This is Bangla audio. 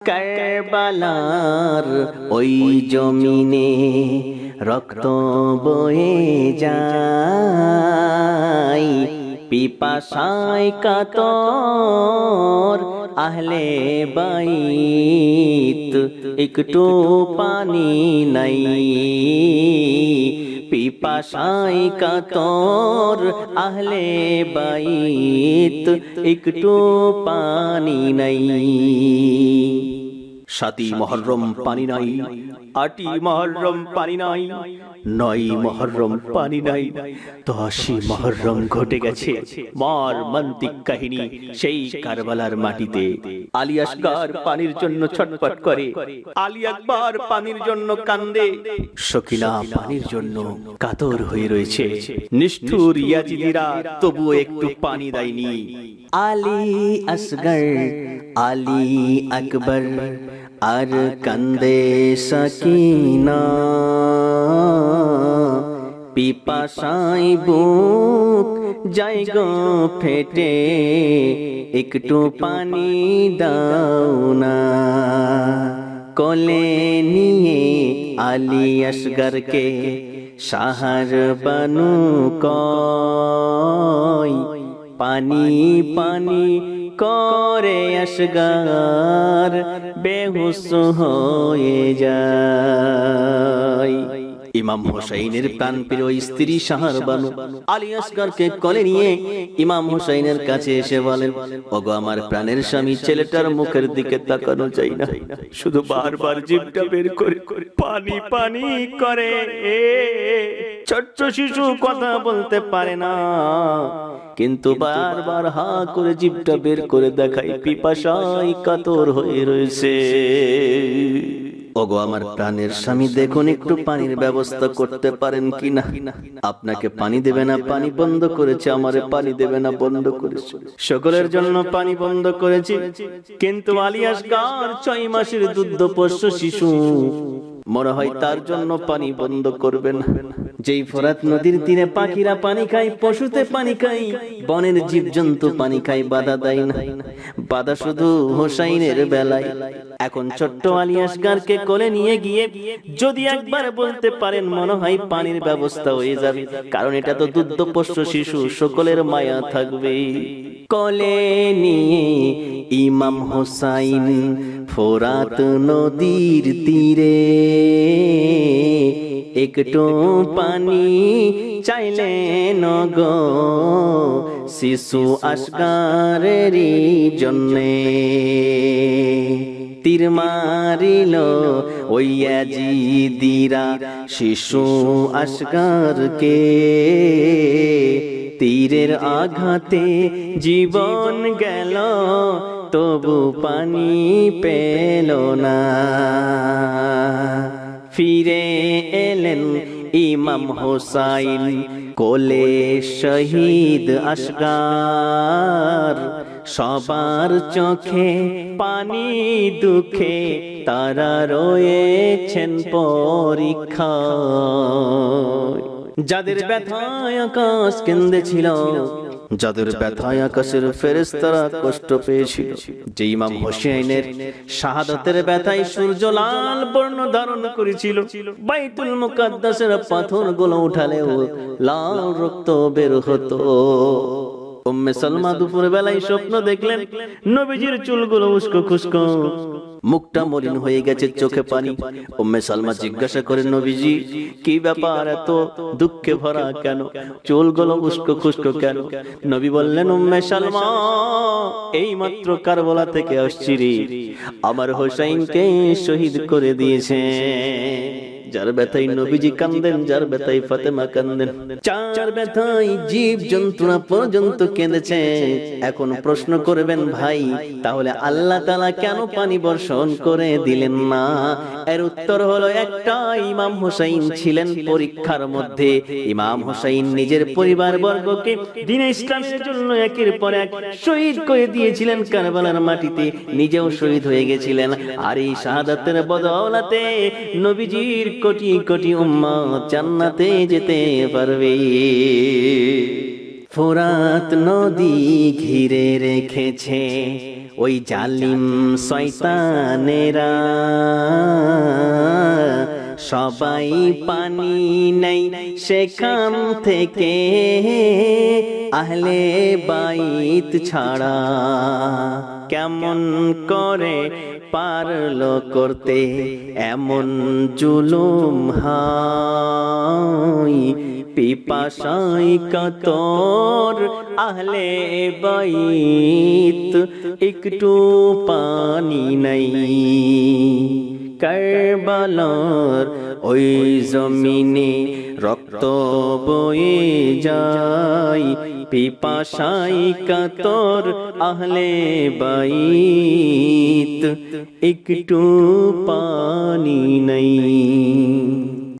কারবালার ওই জমিনে রক্ত বয়ে যায়, পিপাসায় কাতর আহলে বাইত, একটু পানি নাই। পিপাসায় কাতর আহলে বাইত, একটু পানি নাই। 7ই মুহররম পানি নাই, 8ই মুহররম পানি নাই, 9ই মুহররম পানি নাই, 10ই মুহররম ঘটে গেছে মর্মান্তিক কাহিনী সেই কারবালার মাটিতে। আলী আসগর পানির জন্য ছটফট করে, আলী আকবর পানির জন্য কান্দে, সকিনা পানির জন্য কাতর হয়ে রয়েছে। নিষ্ঠুর ইয়াজিদিরা তবুও একটু পানি দেয়নি। আলী আসগর, আলী আকবর আর কান্দে সকিনা, পিপাসায় বুক যায় গো ফেটে, একটু পানি দাও না। কোলে নিয়ে আলী আসগরকে শাহর বানু কয়, পানি পানি করে আসগর বেহুশ হয়ে যায়। ইমাম হোসেনের প্রাণপ্রিয় স্ত্রী শাহর বানু আলী আসগরকে কোলে নিয়ে ইমাম হোসেনের কাছে এসে বলেন, ওগো আমার প্রাণের স্বামী, ছেলেটার মুখের দিকে তাকানো যায় না, শুধু বারবার জিভটা বের করে পানি পানি করে। ছোট্ট শিশু কথা বলতে পারে না, কিন্তু বারবার হা করে জিভটা বের করে দেখায়, পিপাসায় কাতর হয়ে রয়েছে। ওগো আমার প্রাণের স্বামী, দেখুন একটু পানির ব্যবস্থা করতে পারেন কিনা। আপনাকে পানি দেবে না, পানি বন্ধ করেছে, আমারে পানি দেবে না, বন্ধ করেছে। সকলের জন্য পানি বন্ধ করেছি, কিন্তু আলী আসগর 6 মাসের দুগ্ধপোষ্য শিশু, মনে হয় তার জন্য পানি বন্ধ করবেন। যেই ফোরাত নদীর তীরে পাখিরা পানি খায়, পশুতে পানি খায়, বনের জীবজন্তু পানি খায়, বাধা দেয় না। বাধা শুধু হোসাইনের বেলায়। এখন ছোট্ট আলী আসগরকে কোলে নিয়ে গিয়ে যদি একবার বলতে পারেন, মনে হয় পানির ব্যবস্থা হয়ে যাবে, কারণ এটা তো দুগ্ধপোষ্য শিশু, সকলের মায়া থাকবে। কোলে নিয়ে ইমাম হোসাইন ফোরাত নদীর তীরে একটু পানি চাইলেন গো শিশু আসগরেরই জন্যে। তীর মারিল ওই ইয়াজিদিরা শিশু আসগরকে, তীরের আঘাতে জীবন গেল, তবু পানি পেল না। ফিরে এলেন ইমাম হোসাইন, কোলে শহীদ আসগর, সবার চোখে পানি দুঃখে তারা রয়েছেন পরীক্ষায়। যাদের ব্যথায় আকাশ কেঁদেছিল, যাদের ব্যথায় আকাশের ফেরেশতারা কষ্ট পেয়েছিল, যে ইমাম হোসেনের শাহাদাতের ব্যথায় সূর্য লাল বর্ণ ধারণ করেছিল, বাইতুল মুকাদ্দাসের পাথরগুলো উঠালেও লাল রক্ত বের হতো। উম্মে সালমা দুপুর বেলায় স্বপ্ন দেখলেন, নবীজির চুলগুলো উস্কো খুস্কো, মুখটা মলিন হয়ে গেছে, চোখে পানি। উম্মে সালমা জিজ্ঞাসা করেন, নবীজি কি ব্যাপার, এত দুঃখে ভরা কেন, চুলগুলো উস্কো খুস্কো কেন? নবী বললেন, উম্মে সালমা, এই মাত্র কারবালা থেকে আসছি রে, আমার হোসাইনকে শহীদ করে দিয়েছে। যার ব্যথায় নবীজি কান্দেন, যার ব্যথায় ফাতেমা কান্দেন, চার ব্যথায় জীব জন্তুরা পর্যন্ত কেঁদেছে। এখন প্রশ্ন করবেন, ভাই তাহলে আল্লাহ তাআলা কেন পানি বর্ষণ করে দিলেন না? এর উত্তর হলো একটা, ইমাম হোসেন ছিলেন পরীক্ষার মধ্যে। ইমাম হোসেন নিজের পরিবার বর্গকে দ্বীন ইসলামের জন্য একের পর এক শহীদ করে দিয়েছিলেন কারবালার মাটিতে, নিজেও শহীদ হয়ে গেছিলেন। আর এই শাহাদাতের বদৌলতে নবীজির কোটি কোটি উম্মত জান্নাতে যেতে পারবে। ফোরাত নদী ঘিরে রেখেছে ওই জালিম শয়তানেরা সবাই পানি নেই সেখান থেকে আহলে বাইত ছাড়া কেমন করে পারলো করতে এমন জুলুম হাই পিপাসায় কাতর আহলে বাইত একটু পানি নাই কারবালার ওই জমিনে রক্ত বয়ে যায় পিপাসায় কাতর আহলে বাইত একটু পানি নাই।